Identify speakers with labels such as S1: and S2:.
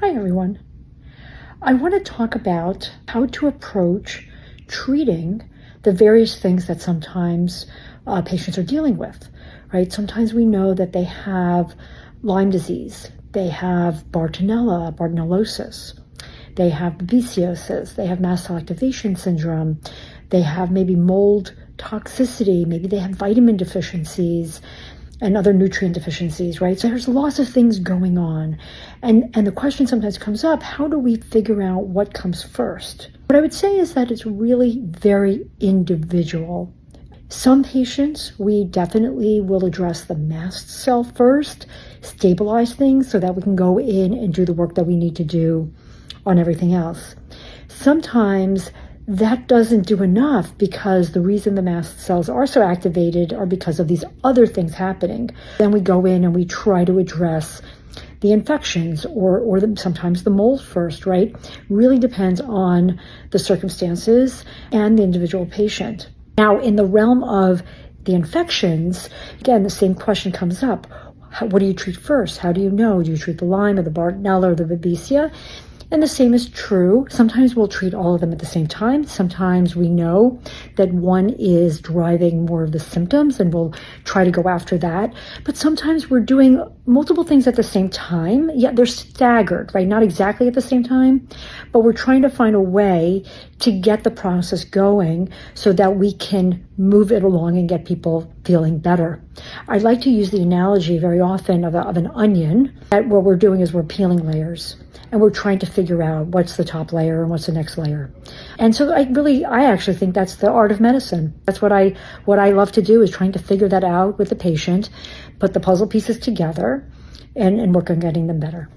S1: Hi everyone. I want to talk about how to approach treating the various things that sometimes patients are dealing with, right? Sometimes we know that they have Lyme disease, they have Bartonella, Bartonellosis, they have babesiosis, they have mast cell activation syndrome, they have maybe mold toxicity, maybe they have vitamin deficiencies and other nutrient deficiencies, right? So there's lots of things going on. And the question sometimes comes up, how do we figure out what comes first? What I would say is that it's really very individual. Some patients, we definitely will address the mast cell first, stabilize things so that we can go in and do the work that we need to do on everything else. Sometimes that doesn't do enough because the reason the mast cells are so activated are because of these other things happening. Then we go in and we try to address the infections or sometimes the mold first, right? Really depends on the circumstances and the individual patient. Now, in the realm of the infections, again, the same question comes up. What do you treat first? How do you know? Do you treat the Lyme or the Bartonella or the Babesia? And the same is true. Sometimes we'll treat all of them at the same time. Sometimes we know that one is driving more of the symptoms and we'll try to go after that. But sometimes we're doing multiple things at the same time, yet they're staggered, right? Not exactly at the same time, but we're trying to find a way to get the process going so that we can move it along and get people feeling better. I like to use the analogy very often of an onion, that what we're doing is we're peeling layers. And we're trying to figure out what's the top layer and what's the next layer. And so I actually think that's the art of medicine. That's what I love to do, is trying to figure that out with the patient, put the puzzle pieces together and work on getting them better.